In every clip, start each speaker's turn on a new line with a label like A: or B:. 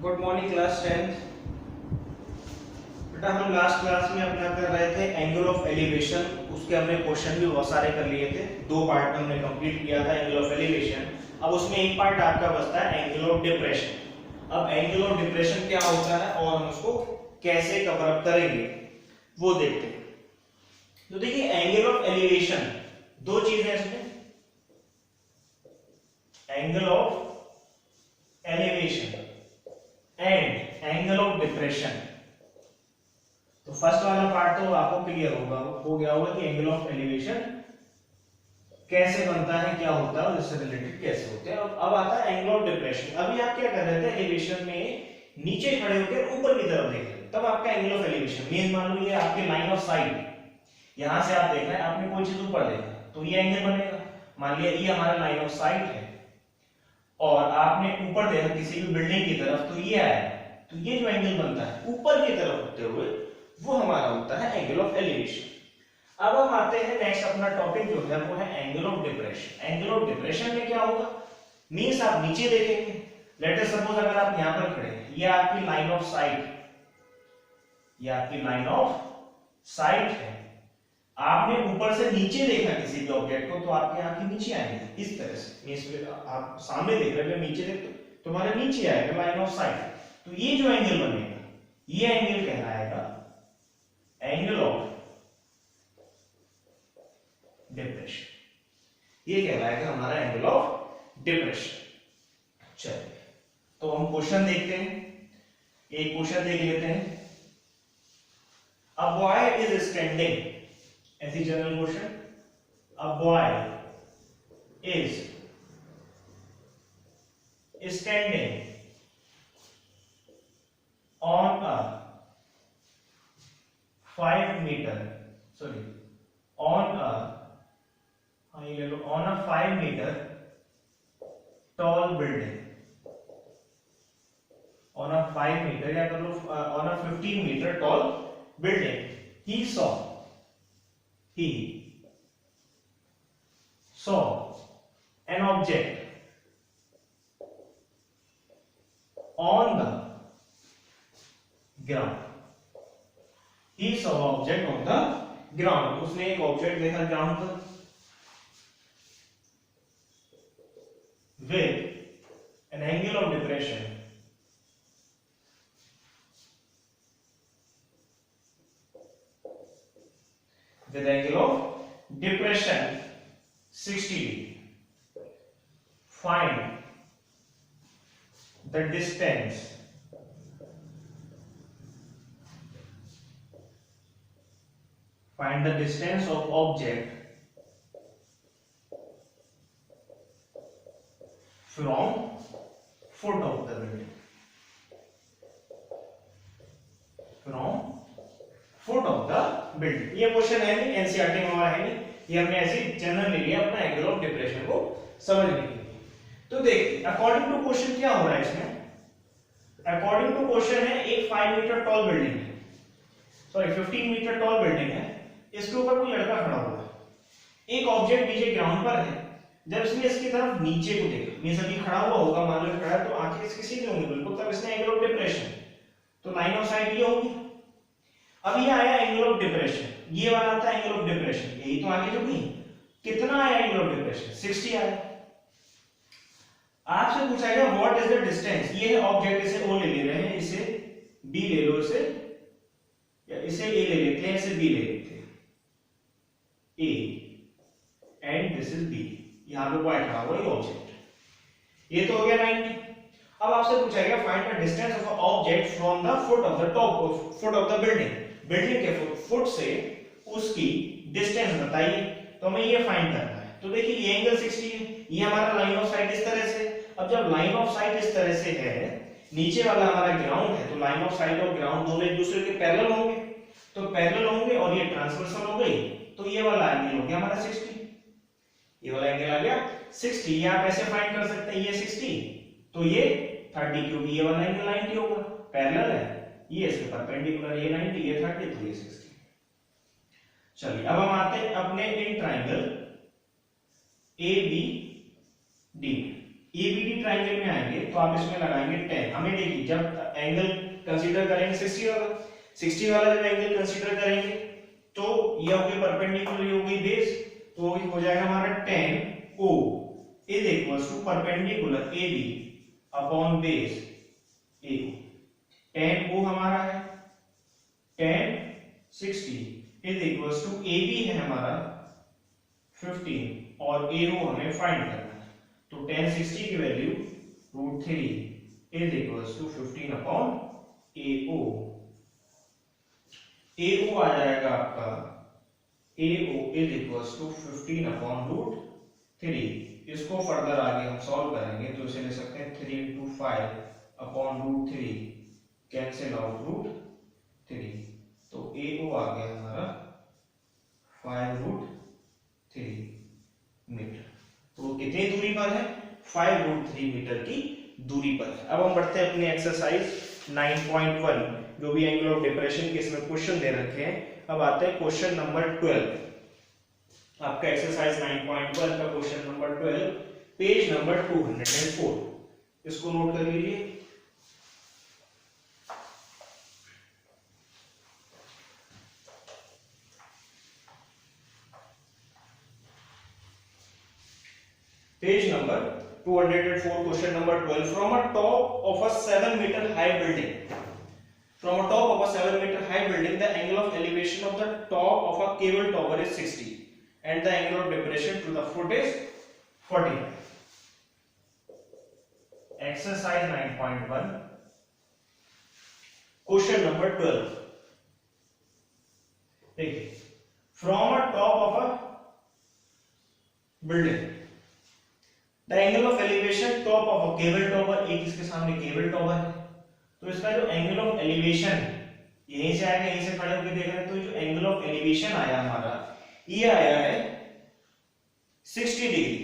A: Good morning class 10th। बेटा हम last class में अपना कर रहे थे एंगल ऑफ एलिवेशन। उसके हमने क्वेश्चन भी बहुत सारे कर लिए थे। दो पार्ट में हमने कंप्लीट किया था एंगल ऑफ एलिवेशन। अब उसमें एक पार्ट आपका बचता है एंगल ऑफ डिप्रेशन। अब एंगल ऑफ डिप्रेशन क्या होता है और हम उसको कैसे कवर अप करेंगे वो देखते हैं। तो देखिए एंगल ऑफ एलिवेशन दो चीज है इसमें, angle of elevation and angle of depression. तो फर्स्ट वाला पार्ट तो आपको क्लियर हो गया होगा कि एंगल ऑफ एलिवेशन कैसे बनता है, क्या होता है और इससे रिलेटेड कैसे होते हैं। अब आता है एंगल ऑफ डिप्रेशन। अभी आप क्या कर रहे थे, एलिवेशन में नीचे खड़े होकर ऊपर की तरफ देख रहे हैं, तब आपका एंगल ऑफ एलिवेशन मीन मान लो ये आपकी लाइन ऑफ साइट, यहां से आप देख रहे हैं, आपने कोई चीज ऊपर देखा तो ये एंगल बनेगा। मान लिया ये हमारा लाइन ऑफ साइट है और आपने ऊपर देखा किसी भी बिल्डिंग की तरफ तो ये आया, तो ये जो एंगल बनता है ऊपर की तरफ होते हुए वो हमारा होता है एंगल ऑफ एलिवेशन। अब हम आते हैं नेक्स्ट, अपना टॉपिक जो है वो है angle of depression. Angle of depression में क्या होगा, मींस आप नीचे देखेंगे। लेट अस सपोज अगर आप यहां पर खड़े हैं, ये आपकी लाइन ऑफ साइट, ये आपकी लाइन ऑफ साइट है, आपने ऊपर से नीचे देखा किसी भी ऑब्जेक्ट को तो आपकी आंखें नीचे आएंगी इस तरह से। मींस आप सामने देख रहे हो, नीचे देख तो तुम्हारे नीचे आएगा लाइन ऑफ साइट। तो ये जो एंगल बनेगा ये एंगल कहलाएगा एंगल ऑफ डिप्रेशन। ये कहलाएगा हमारा एंगल ऑफ डिप्रेशन। चलिए तो हम क्वेश्चन देखते हैं, एक क्वेश्चन देख लेते हैं। अ बॉय इज स्टैंडिंग, ऐसी general question, a boy is standing on a 5 metre, sorry on a, हाँ ये ले लो, on a 5 metre tall building, on a 5 metre या कर लो on a 15 metre tall building. he saw an object on the ground, he saw object on the ground। उसने एक object देखा ग्राउंड पर with an angle of depression with angle of depression 60 degree। Find the distance of object from foot of the building, from foot of the building। ये question है नहीं, NCERT में हमारा है नहीं, ये हमने ऐसे जनरल ले लिया अपना एंगल ऑफ डिप्रेशन को समझने के लिए। तो देखिए अकॉर्डिंग टू क्वेश्चन क्या हो रहा है इसमें, अकॉर्डिंग टू क्वेश्चन है एक 5 मीटर टॉल बिल्डिंग है, सॉरी 15 मीटर टॉल बिल्डिंग है, इसके ऊपर कोई लड़का खड़ा हुआ है, एक ऑब्जेक्ट नीचे ग्राउंड पर है। जब इसने इसकी तरफ नीचे को देखा, मींस अभी खड़ा हुआ होगा, मान लो खड़ा है तो आंखें इसकी सीधी होंगी बिल्कुल, तब इसने एंगल ऑफ डिप्रेशन, तो लाइन ऑफ साइट ये होगी। अब ये आया एंगल ऑफ डिप्रेशन, ये वाला था एंगल ऑफ डिप्रेशन, यही तो आगे जो भी कितना आया एंगल ऑफ डिप्रेशन 60 आया। आपसे पूछा गया व्हाट इज द डिस्टेंस, ये है ऑब्जेक्ट, इसे ओ ले रहे हैं, इसे बी ले लो, इसे या इसे ए ले लेते हैं, इसे बी ले लेते हैं, A and this is B. यहां पे बॉय खड़ा हुआ, ये ऑब्जेक्ट, ये तो हो गया 90। अब आपसे पूछा गया find the distance of a object from the foot of the top of foot of the building, building के फुट से उसकी डिस्टेंस बताइए। तो हमें ये फाइंड करना है। तो देखिए ये एंगल 60 है, ये हमारा लाइन ऑफ साइट इस तरह से। अब जब लाइन ऑफ साइट इस तरह से है, नीचे वाला हमारा ग्राउंड है, तो लाइन ऑफ साइट और ग्राउंड दोनों एक दूसरे के पैरेलल होंगे, तो पैरेलल होंगे और ये ट्रांसवर्सल हो गई, तो ये वाला एंगल हो गया हमारा 60, ये वाला एंगल आ गया 60। ये आप ऐसे फाइंड कर सकते हैं, ये 60 तो ये 30, क्योंकि ये वाला एंगल 90 होगा, पैरेलल है, ये इसके परपेंडिकुलर, ये 90 ये 30 तो ये 60। चलिए अब हम आते हैं अपने in triangle A B D. ABD triangle में आएंगे तो आप इसमें लगाएंगे 10। हमें देखिए जब एंगल कंसीडर करेंगे 60 वाला जब एंगल कंसीडर करेंगे तो ये हो गई परपेंडिकुलर, ये हो गई बेस, तो हो जाएगा हमारा 10 O is equals to perpendicular AB upon base AO। 10 O हमारा है, 10 60 इज इक्वल्स टू AB है हमारा 15 और AO हमें फाइंड करना है। तो 10 60 की value √3 is equals to 15 upon AO। AO आ जाएगा आपका, AO is equals to 15 upon √3। इसको फर्दर आगे हम सॉल्व करेंगे तो इसे ले सकते हैं 3 into 5 अपॉन √3, कैंसिल आउट √3, तो AO आ गया हमारा 5√3 मीटर। तो कितनी दूरी पर है? 5√3 मीटर की दूरी पर है। अब हम बढ़ते हैं अपनी एक्सरसाइज 9.1, जो भी एंगल ऑफ डिप्रेशन के इसमें क्वेश्चन दे रखे हैं। अब आते हैं क्वेश्चन नंबर 12। आपका एक्सरसाइज 9.1 का क्वेश्चन नंबर 12, पेज नंबर 204। इसको नोट कर लीजिए। Page number 204, question number 12। From a top of a 7 meter high building, from a top of a 7 meter high building, the angle of elevation of the top of a cable tower is 60 and the angle of depression to the foot is 40. Exercise 9.1, question number 12। देखिए, from a top of a building, the angle of elevation top of a cable tower, एक इसके सामने cable tower है, तो इसका जो angle of elevation यहीं से आएगा, यहीं से खड़े होकर देख रहे हैं, तो जो एंगल ऑफ एलिवेशन आया हमारा, ये आया है 60 डिग्री,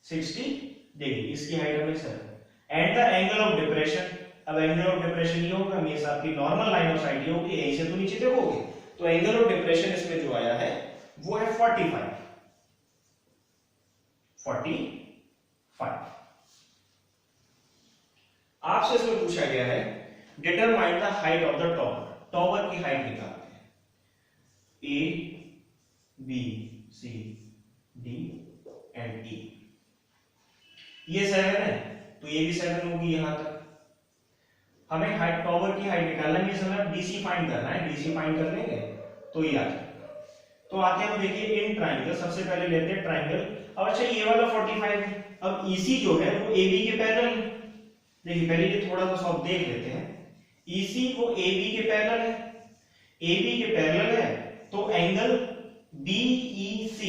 A: 60 डिग्री, इसकी हाइट हमें sir. And the angle of depression, अब एंगल ऑफ डिप्रेशन ये होगा, हमेशा आपकी नॉर्मल लाइन ऑफ साइड ये होगी, यहीं से तो नीचे देखोगे, तो एंगल ऑफ डिप्रेशन इसमें जो आया है वो है 45। आपसे इसमें पूछा गया है determine the height of the tower, tower की हाइट निकालते हैं। A, B, C, D and E। ये 7 है तो ये भी 7 होगी यहां तक। हमें हाइट, टॉवर की हाइट निकालना है, समय BC फाइंड करना है। BC फाइंड कर लेंगे तो ये आ जाएगा। तो आते हैं, देखिए इन ट्राइंगल, सबसे पहले लेते हैं ट्राइंगल। अब अच्छा ये वाला 45 है, अब EC जो है वो AB के पैरेलल है। देखिए पहले ये थोड़ा सा सॉल्व देख लेते हैं। EC वो AB के पैरेलल है, AB के पैरेलल है, तो angle BEC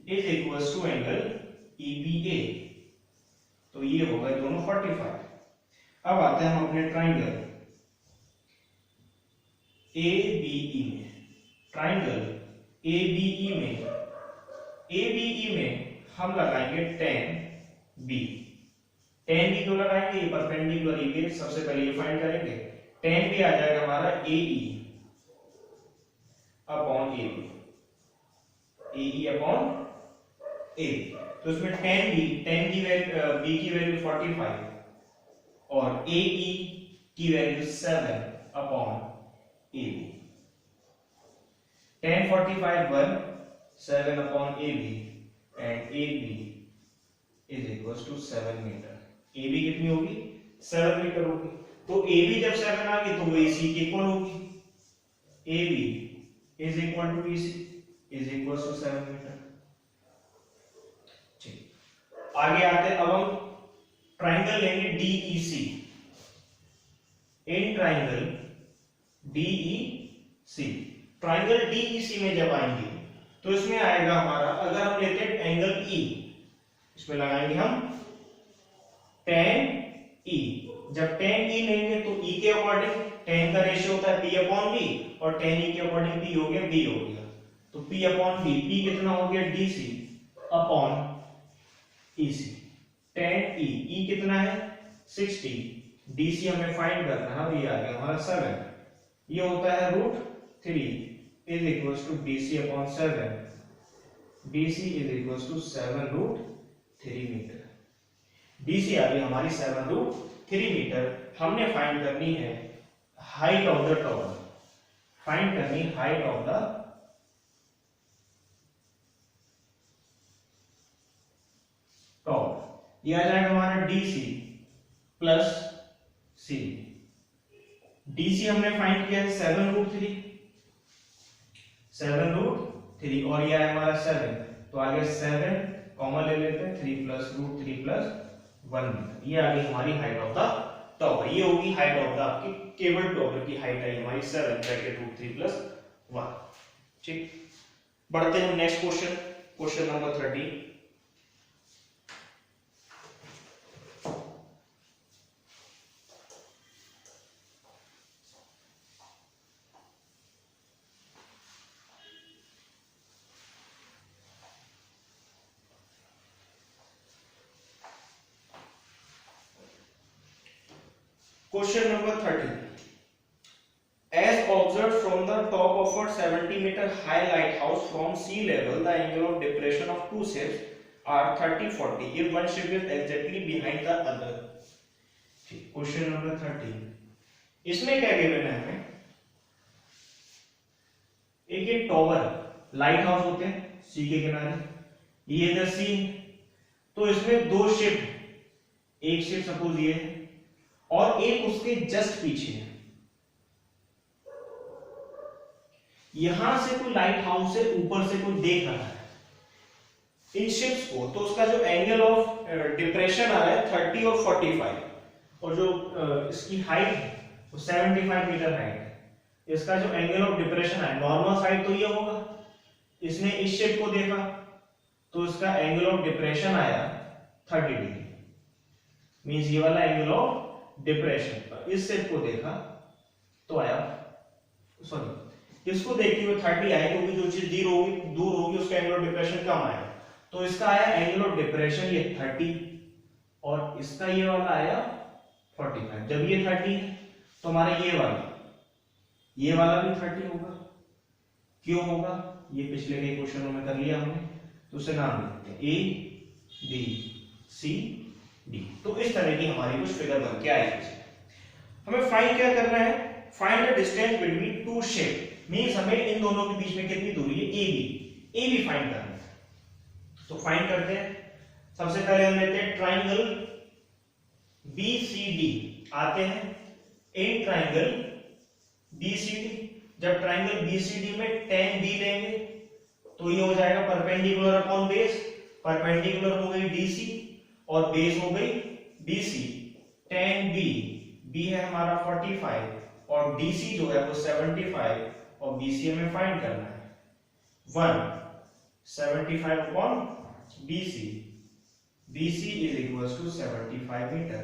A: is equals to angle EBA, तो ये होगा दोनों 45। अब आते हैं हम अपने ट्राइंगल ABE में। ट्राइंगल ABE में हम लगाएंगे 10B। 10B क्यों लगाएंगे? ये परपेंडिकुलर AB, सबसे पहले ये फाइंड करेंगे। 10B आ जाएगा हमारा AE upon AB, AE upon AB। तो इसमें 10 की वैल्यू, B की वैल्यू 45 और AE की value 7 upon AB। 10 45 1 7 upon AB and AB is equals to 7 metre. AB कितनी होगी? 7 मीटर होगी। तो AB जब 7 आ गई तो वो AC की इक्वल होगी। AB is equal to AC is equals to 7 metre. ठीक, आगे आते हैं। अब हम ट्राइंगल लेंगे DEC। In triangle DEC, triangle DEC में जब आएंगे तो इसमें आएगा हमारा, अगर हम लेते हैं एंगल E, इसमें लगाएंगे हम tan E। जब tan E लेंगे तो E के अकॉर्डिंग tan का रेशियो होता है P अपॉन B, और tan E के अकॉर्डिंग P हो गया B हो गया, तो P अपॉन B, P कितना हो गया DC upon EC। tan E कितना है 60, DC हमें फाइंड करना है, ये आ गया हमारा 7, ये होता है √3 is equals to DC upon 7 BC is equal to 7√3 metre. BC आ गई हमारी 7√3 मीटर। हमने फाइंड करनी है height of the tower, find करनी हाइट ऑफ द टॉवर। ये आ जाएगा हमारा DC प्लस C। DC हमने फाइंड किया है 7√3, 7√3 और ये है हमारा 7, तो आगे 7 कॉमन ले लेते हैं, 3 प्लस √3 प्लस 1 मीटर। ये आ गई हमारी हाइट ऑफ द टॉवर। ये होगी हाइट ऑफ द आपकी केबल टॉवर की हाइट आई हमारी 7 ब्रैकेट √3 प्लस 1। ठीक, बढ़ते हैं next question, question number 30। Question number 30. As observed from the top of a 70-meter high lighthouse from sea level, the angle of depression of two ships are 30-40 if one ship is exactly behind the other. Question number 30. इसमें क्या given है हमें? एक tower, light house होते हैं सी के किनारे, ये इधर सी, तो इसमें दो शिप, एक शिप सपोज ये है और एक उसके जस्ट पीछे है। यहां से कोई लाइट हाउस से ऊपर से कोई देख रहा है इन शिप्स को, तो उसका जो एंगल ऑफ डिप्रेशन आ रहा है 30 और 45, और जो इसकी हाइट है वो 75 मीटर हाइट है। इसका जो एंगल ऑफ डिप्रेशन है, नॉर्मल साइड तो ये होगा, इसने इस शिप को देखा तो इसका एंगल ऑफ डिप्रेशन आया 30 डिग्री, मींस ये वाला एंगल ऑफ डिप्रेशन। इस शिप को देखा तो आया, सॉरी इसको देखते हुए 30 आया, क्योंकि जो चीज दूर होगी उसका एंगल ऑफ डिप्रेशन कम आया, तो इसका आया एंगल ऑफ डिप्रेशन ये 30 और इसका ये वाला आया 45। जब ये 30 है तो हमारा ये वाला भी 30 होगा। क्यों होगा, ये पिछले के क्वेश्चनों में कर लिया हमने, तो उसे नाम देते हैं A B C D। तो इस तरह की हमारी कुछ फिगर बन के आएगी। हमें फाइंड क्या करना है, find the distance between to ship, means हमें इन दोनों के बीच में कितनी दूरी है, AB फाइंड करना है। तो फाइंड करते हैं। सबसे पहले हम लेते हैं ट्राइंगल BCD, आते हैं इन ट्राइंगल BCD। जब ट्राइंगल BCD में tan B लेंगे तो ये हो जाएगा परपेंडिकुलर अपॉन बेस, परपेंडिकुलर हो गई DC और बेस हो गई BC। tan B है हमारा 45 और DC जो है वो 75 और BC हमें फाइंड करना है 175 upon BC is equal to 75 metre.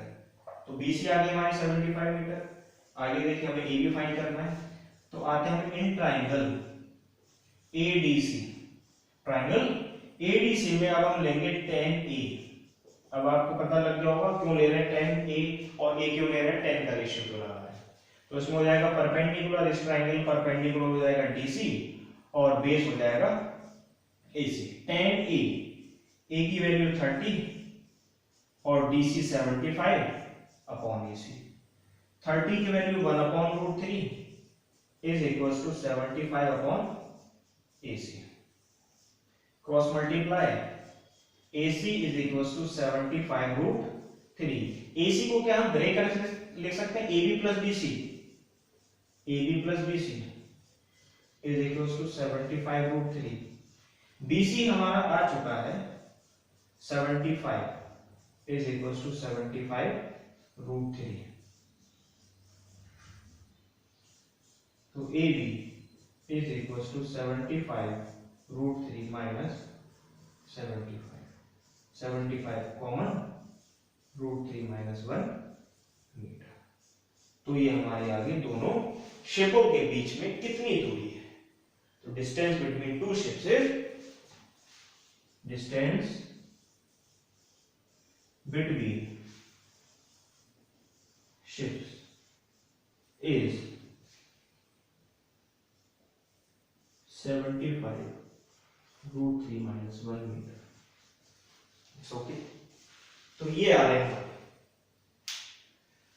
A: तो BC आ गई हमारी 75 मीटर। आगे देखिए हमें A भी फाइंड करना है, तो आते हैं हम in triangle ADC। Triangle ADC में अब हम लेंगे tan A। अब आपको पता लग गया होगा क्यों ले रहे हैं tan A और A क्यों ले रहे हैं, tan का रेशियो क्यों लगा रहा है। तो इसमें हो जाएगा परपेंडिकुलर, इस ट्राइंगल परपेंडिकुलर हो जाएगा DC और बेस हो जाएगा AC। tan A की वैल्यू 30 और DC 75 अपॉन AC। 30 की value 1 upon √3 is equal to 75 upon AC। Cross multiply AC is equal to 75 √3। AC को क्या हम ब्रेक करके लिख सकते हैं, AB plus BC is equal to 75 √3। BC हमारा आ चुका है 75 इज इक्वल टू 75 √3। तो AB is equal to 75 √3 minus 75 common √3 minus 1 metre. तो ये हमारे आगे दोनों शिपों के बीच में कितनी दूरी है, तो distance between two ships is, distance between ships is 75 √3 - 1 metre. Okay, तो ये आ रहे हैं।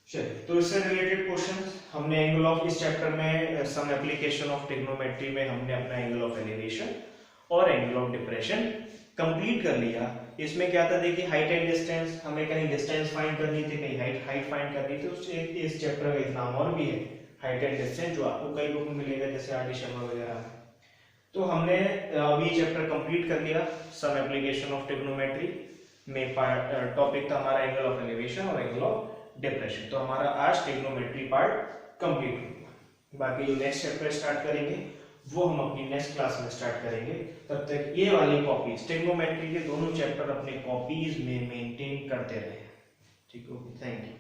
A: चलिए, तो इससे रिलेटेड क्वेश्चंस हमने एंगल ऑफ इस चैप्टर में सम एप्लीकेशन ऑफ ट्रिग्नोमेट्री में हमने अपना एंगल ऑफ एलिवेशन और एंगल ऑफ डिप्रेशन कंप्लीट कर लिया। इसमें क्या था, देखिए हाइट एंड डिस्टेंस, हमें कहीं डिस्टेंस फाइंड करनी थी, कहीं हाइट फाइंड करनी थी। तो इस चैप्टर का एक नाम और भी है, हाइट एंड डिस्टेंस, जो आपको कई बुक में मिलेगा जैसे आर डी शर्मा वगैरह में। तो हमने अभी चैप्टर कंप्लीट कर लिया, सम एप्लीकेशन ऑफ ट्रिग्नोमेट्री में टॉपिक था हमारा एंगल ऑफ एलिवेशन और एंगल ऑफ डिप्रेशन। तो हमारा आज ट्रिग्नोमेट्री पार्ट कंप्लीट हो गया। बाकी जो नेक्स्ट चैप्टर स्टार्ट करेंगे वो हम अपनी नेक्स्ट क्लास में स्टार्ट करेंगे। तब तक ये वाली कॉपीज, ट्रिग्नोमेट्री के दोनों चैप्टर अपने कॉपीज में मेंटेन करते रहे। ठीक है, थैंक यू।